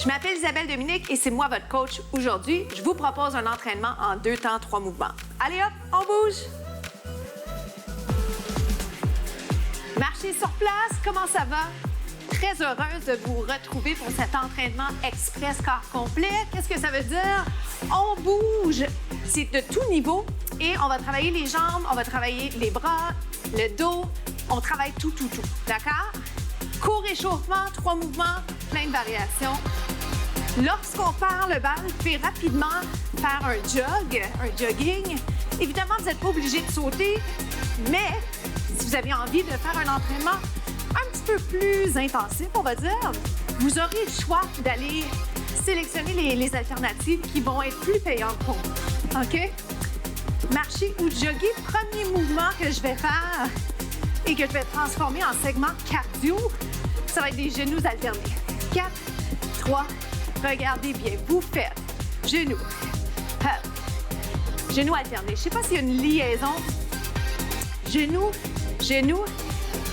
Je m'appelle Isabelle Dominique et c'est moi votre coach aujourd'hui. Je vous propose un entraînement en 2 temps, 3 mouvements. Allez hop, on bouge! Marchez sur place, comment ça va? Très heureuse de vous retrouver pour cet entraînement express corps complet. Qu'est-ce que ça veut dire? On bouge, c'est de tout niveau et on va travailler les jambes, on va travailler les bras, le dos, on travaille tout, d'accord? Court échauffement, 3 mouvements, plein de variations. Lorsqu'on part le bal, vous pouvez rapidement faire un jogging. Évidemment, vous n'êtes pas obligé de sauter, mais si vous avez envie de faire un entraînement un petit peu plus intensif, on va dire, vous aurez le choix d'aller sélectionner les alternatives qui vont être plus payantes pour vous. OK? Marcher ou jogger, premier mouvement que je vais faire et que je vais transformer en segment cardio, ça va être des genoux alternés. 4, 3, regardez bien, vous faites genoux, hop, genoux alternés. Je ne sais pas s'il y a une liaison. Genoux, genoux.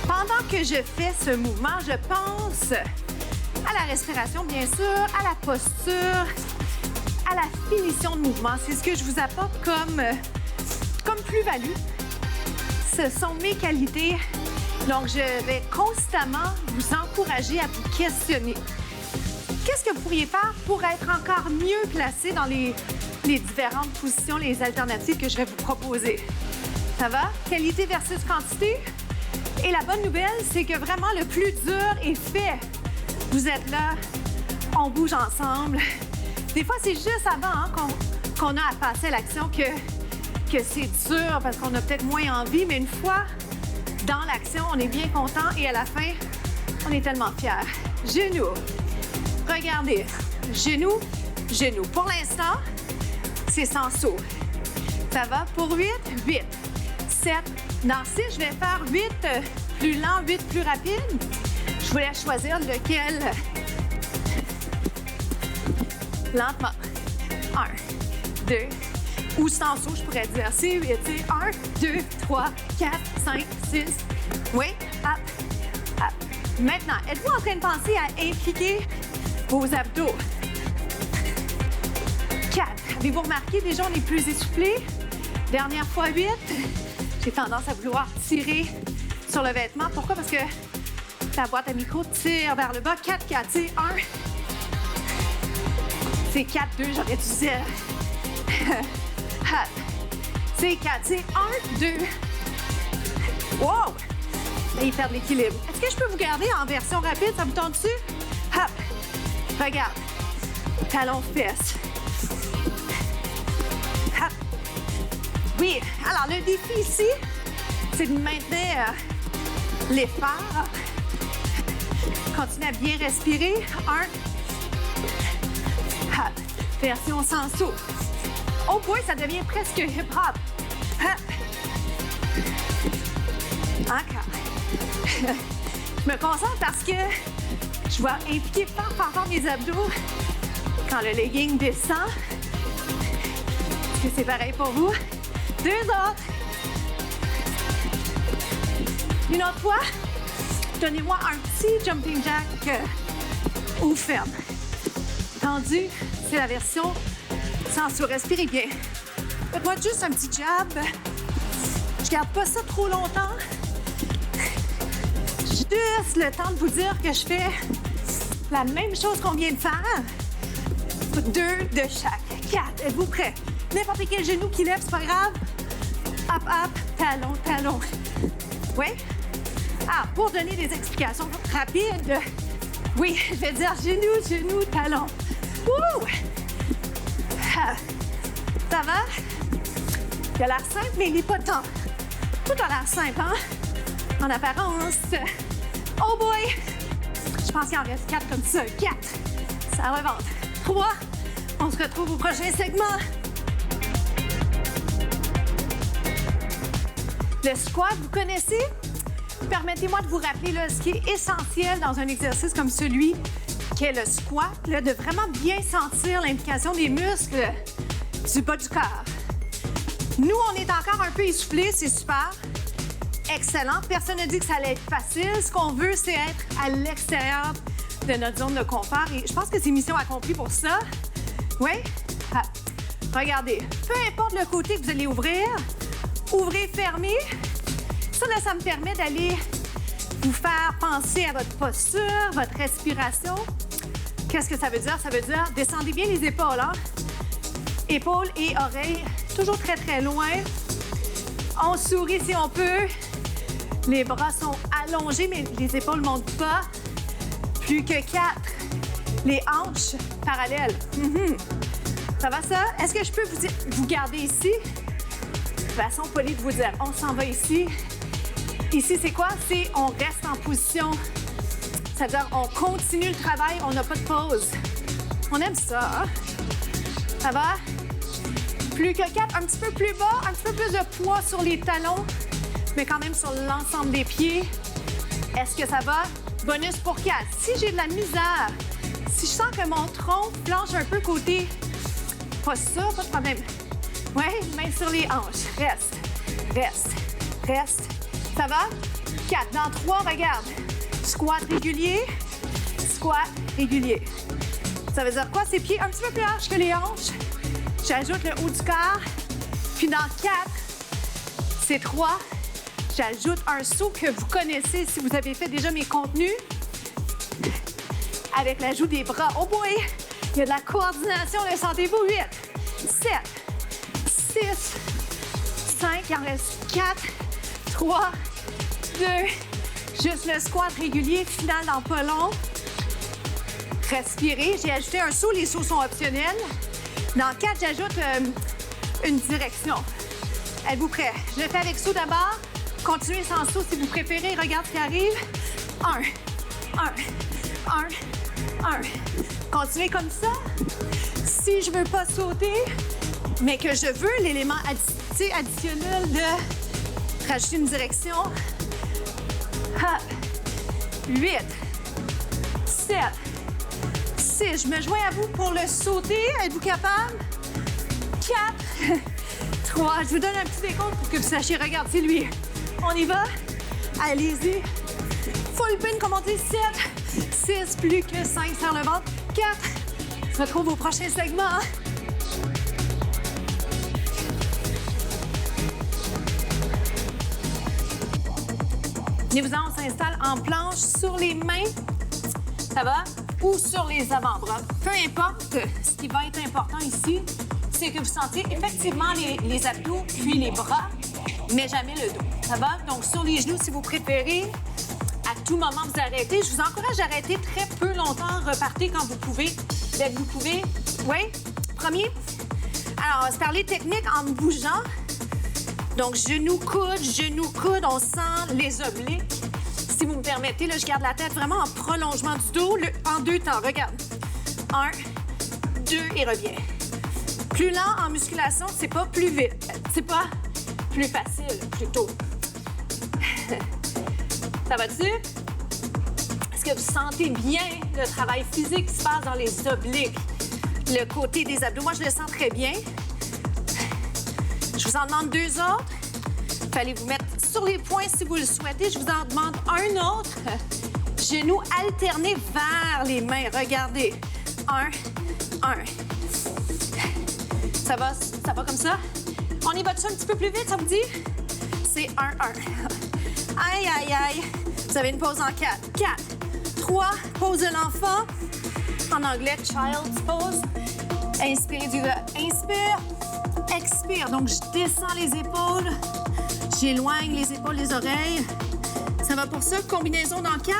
Pendant que je fais ce mouvement, je pense à la respiration, bien sûr, à la posture, à la finition de mouvement. C'est ce que je vous apporte comme plus-value. Ce sont mes qualités. Donc, je vais constamment vous encourager à vous questionner. Qu'est-ce que vous pourriez faire pour être encore mieux placé dans les différentes positions, les alternatives que je vais vous proposer? Ça va? Qualité versus quantité? Et la bonne nouvelle, c'est que vraiment le plus dur est fait. Vous êtes là, on bouge ensemble. Des fois, c'est juste avant qu'on a à passer à l'action que c'est dur parce qu'on a peut-être moins envie, mais une fois dans l'action, on est bien content et à la fin, on est tellement fiers. Genoux. Regardez. Genoux, genoux. Pour l'instant, c'est sans saut. Ça va? Pour 8, 8. 7. Dans 6, je vais faire 8 plus lent, 8 plus rapide. Je vous laisse choisir lequel. Lentement. 1, 2, ou sans saut, je pourrais dire. C'est 8, c'est 1, 2, 3, 4, 5, 6. Oui, hop, hop. Maintenant, êtes-vous en train de penser à impliquer vos abdos? 4. Avez-vous remarqué, déjà, on est plus essoufflé? Dernière fois, 8. J'ai tendance à vouloir tirer sur le vêtement. Pourquoi? Parce que la boîte à micro tire vers le bas. 4, 4, c'est 1. C'est 4, 2, j'aurais dû dire. C'est 4, c'est 1, 2. Wow! Là, ils perdent l'équilibre. Est-ce que je peux vous garder en version rapide? Ça vous tente dessus? Hop! Regarde. Talon fesses. Hop! Oui. Alors, le défi ici, c'est de maintenir l'effort. Continuez à bien respirer. 1. Hop! Version sans saut. Oh boy, ça devient presque hip-hop. Encore. Je me concentre parce que je vais impliquer fort mes abdos quand le legging descend. Est-ce que c'est pareil pour vous? 2 autres. Une autre fois. Donnez-moi un petit jumping jack ou ferme. Tendu, c'est la version sans saut. Respirez bien. Faites-moi juste un petit jab. Je garde pas ça trop longtemps. Juste le temps de vous dire que je fais la même chose qu'on vient de faire. 2 de chaque. 4. Êtes-vous prêts? N'importe quel genou qui lève, c'est pas grave. Hop, hop, talon, talon. Oui? Ah, pour donner des explications rapides, oui, je vais dire genou, genou, talon. Wouh! Ah, ça va? Il a l'air simple, mais il n'est pas tant. Tout a l'air simple, hein? En apparence. Oh boy! Je pense qu'il en reste 4 comme ça. 4. Ça remonte. 3. On se retrouve au prochain segment. Le squat, vous connaissez? Permettez-moi de vous rappeler là, ce qui est essentiel dans un exercice comme celui qu'est le squat, là, de vraiment bien sentir l'implication des muscles du bas du corps. Nous, on est encore un peu essoufflés, c'est super. Excellent. Personne ne dit que ça allait être facile. Ce qu'on veut, c'est être à l'extérieur de notre zone de confort. Et je pense que c'est mission accomplie pour ça. Oui? Ah. Regardez, peu importe le côté que vous allez ouvrir, ouvrez, fermez. Ça, là, ça me permet d'aller vous faire penser à votre posture, votre respiration. Qu'est-ce que ça veut dire? Ça veut dire descendez bien les épaules, hein? Épaules et oreilles, toujours très, très loin. On sourit si on peut. Les bras sont allongés, mais les épaules ne montent pas. Plus que 4. Les hanches parallèles. Ça va, ça? Est-ce que je peux vous garder ici? De façon polie de vous dire, on s'en va ici. Ici, c'est quoi? C'est on reste en position. C'est-à-dire, on continue le travail, on n'a pas de pause. On aime ça, hein? Ça va? Plus que 4, un petit peu plus bas, un petit peu plus de poids sur les talons, mais quand même sur l'ensemble des pieds. Est-ce que ça va? Bonus pour 4. Si j'ai de la misère, si je sens que mon tronc planche un peu côté, pas ça, pas de problème. Oui, main sur les hanches. Reste, reste, reste. Ça va? 4. Dans 3, regarde. Squat régulier, squat régulier. Ça veut dire quoi? Ces pieds un petit peu plus larges que les hanches. J'ajoute le haut du corps. Puis dans 4, c'est 3. J'ajoute un saut que vous connaissez si vous avez fait déjà mes contenus. Avec l'ajout des bras. Oh boy! Il y a de la coordination, le sentez-vous? 8, 7, 6, 5, il en reste 4, 3, 2, juste le squat régulier, final dans pas long. Respirez. J'ai ajouté un saut, les sauts sont optionnels. Dans 4, j'ajoute une direction. Êtes-vous prêts? Je le fais avec saut d'abord. Continuez sans saut si vous préférez. Regarde ce qui arrive. 1, 1, 1, 1. Continuez comme ça. Si je ne veux pas sauter, mais que je veux l'élément additionnel de rajouter une direction. 8, 7, 6. Je me joins à vous pour le sauter. Êtes-vous capable? 4, 3. Je vous donne un petit décompte pour que vous sachiez. Regarde, c'est lui. On y va? Allez-y. Full pin, comme on dit. 7, 6, plus que 5, serre le ventre. 4. On se retrouve au prochain segment. Venez-vous-en, on s'installe en planche sur les mains. Ça va? Ou sur les avant-bras. Peu importe, ce qui va être important ici, c'est que vous sentiez effectivement les abdos puis les bras, mais jamais le dos. Ça va? Donc, sur les genoux, si vous préférez, à tout moment, vous arrêtez. Je vous encourage à arrêter très peu longtemps. Repartez quand vous pouvez. Dès que vous pouvez. Oui? Premier. Alors, on va se parler technique en bougeant. Donc, genou-coude, on sent les obliques. Si vous me permettez, là, je garde la tête vraiment en prolongement du dos, en 2 temps. Regarde. 1, 2 et reviens. Plus lent en musculation, c'est pas plus vite. C'est pas plus facile, plutôt. Ça va-tu? Est-ce que vous sentez bien le travail physique qui se passe dans les obliques? Le côté des abdos, moi, je le sens très bien. Je vous en demande 2 autres. Fallait vous mettre sur les poings si vous le souhaitez. Je vous en demande un autre. Genoux alternés vers les mains. Regardez. 1, 1. Ça va comme ça? On y va dessus un petit peu plus vite, ça vous dit? C'est 1, 1. Aïe, aïe, aïe. Vous avez une pause en 4. 4, 3, pause de l'enfant. En anglais, child's pose. Inspirez du gars. Inspire. Expire. Donc, je descends les épaules. J'éloigne les épaules, les oreilles. Ça va pour ça. Combinaison dans 4.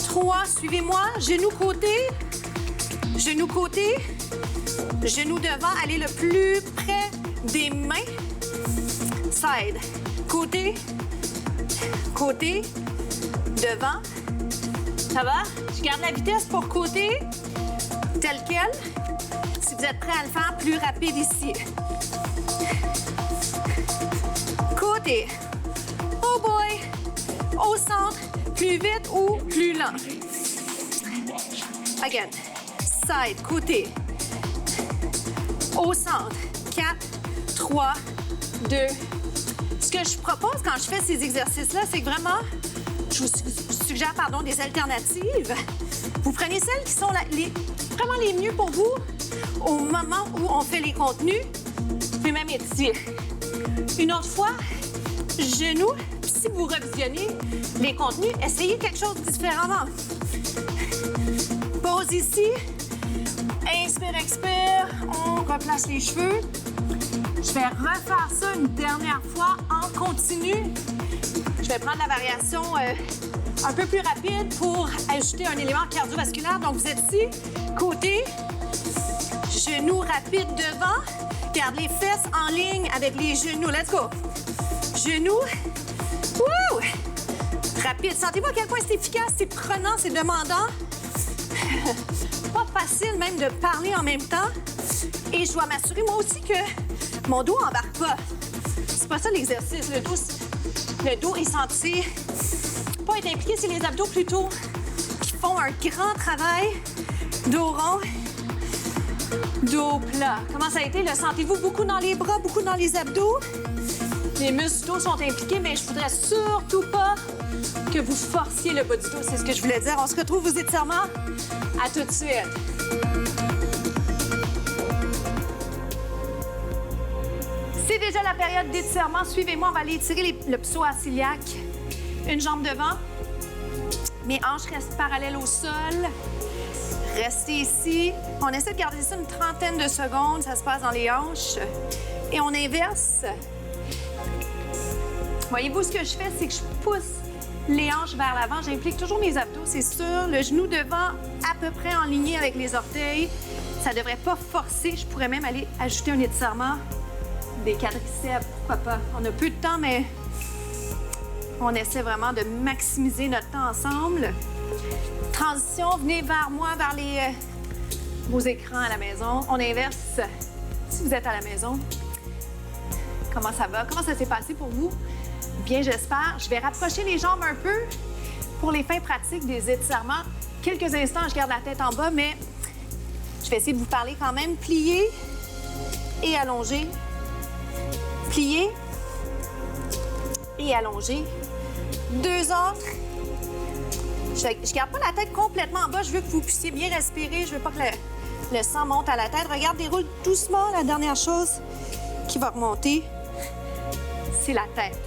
3, suivez-moi. Genou côté. Genou côté. Genou devant. Allez le plus près des mains. Side. Côté. Côté. Devant. Ça va? Je garde la vitesse pour côté. Tel quel. Si vous êtes prêts à le faire, plus rapide ici. Côté. Oh boy. Au centre. Plus vite ou plus lent. Again. Side. Côté. Au centre. 4, 3, 2. Ce que je propose quand je fais ces exercices-là, c'est que vraiment, je vous suggère, des alternatives. Vous prenez celles qui sont vraiment les mieux pour vous au moment où on fait les contenus. Vous pouvez même étirer. Une autre fois, genoux. Puis si vous revisionnez les contenus, essayez quelque chose différemment. Pause ici. Inspire, expire. On replace les cheveux. Je vais refaire ça une dernière fois en continu. Je vais prendre la variation un peu plus rapide pour ajouter un élément cardiovasculaire. Donc, vous êtes ici, côté, genoux rapides devant. Garde les fesses en ligne avec les genoux. Let's go. Genoux. Wouh! Rapide. Sentez-vous à quel point c'est efficace, c'est prenant, c'est demandant. Pas facile même de parler en même temps. Et je dois m'assurer moi aussi que mon dos embarque pas. C'est pas ça l'exercice. Le dos est censé pas être impliqué, c'est les abdos plutôt qui font un grand travail. Dos rond, dos plat. Comment ça a été? Le sentez-vous beaucoup dans les bras, beaucoup dans les abdos? Les muscles du dos sont impliqués, mais je voudrais surtout pas que vous forciez le bas du dos. C'est ce que je voulais dire. On se retrouve aux étirements. À tout de suite. C'est déjà la période d'étirement. Suivez-moi, on va aller étirer le psoas-iliaque. Une jambe devant. Mes hanches restent parallèles au sol. Restez ici. On essaie de garder ça une trentaine de secondes. Ça se passe dans les hanches. Et on inverse. Voyez-vous, ce que je fais, c'est que je pousse les hanches vers l'avant. J'implique toujours mes abdos, c'est sûr. Le genou devant, à peu près en ligne avec les orteils. Ça ne devrait pas forcer. Je pourrais même aller ajouter un étirement des quadriceps. Pourquoi pas? On a peu de temps, mais on essaie vraiment de maximiser notre temps ensemble. Transition, venez vers moi, vers vos écrans à la maison. On inverse si vous êtes à la maison. Comment ça va? Comment ça s'est passé pour vous? Bien, j'espère. Je vais rapprocher les jambes un peu pour les fins pratiques des étirements. Quelques instants, je garde la tête en bas, mais je vais essayer de vous parler quand même. Plier et allonger. Plier et allonger. Deux autres. Je garde pas la tête complètement en bas. Je veux que vous puissiez bien respirer. Je veux pas que le sang monte à la tête. Regarde, déroule doucement. La dernière chose qui va remonter, c'est la tête.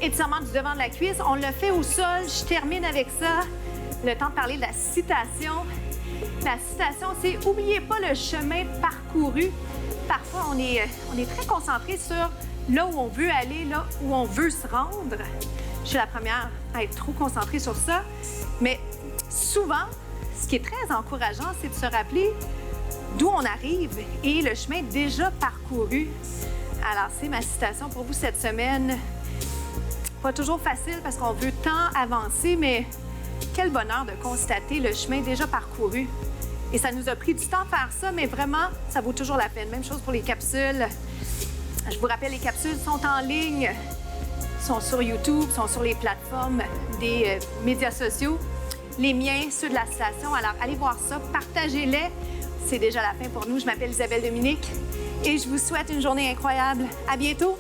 Étirement du devant de la cuisse. On le fait au sol. Je termine avec ça. Le temps de parler de la citation. La citation, c'est « Oubliez pas le chemin parcouru ». Parfois, on est très concentré sur là où on veut aller, là où on veut se rendre. Je suis la première à être trop concentrée sur ça. Mais souvent, ce qui est très encourageant, c'est de se rappeler d'où on arrive et le chemin déjà parcouru. Alors, c'est ma citation pour vous cette semaine. Pas toujours facile parce qu'on veut tant avancer, mais quel bonheur de constater le chemin déjà parcouru. Et ça nous a pris du temps à faire ça, mais vraiment, ça vaut toujours la peine. Même chose pour les capsules. Je vous rappelle, les capsules sont en ligne, sont sur YouTube, sont sur les plateformes des médias sociaux. Les miens, ceux de la station. Alors, allez voir ça, partagez-les. C'est déjà la fin pour nous. Je m'appelle Isabelle Dominique et je vous souhaite une journée incroyable. À bientôt!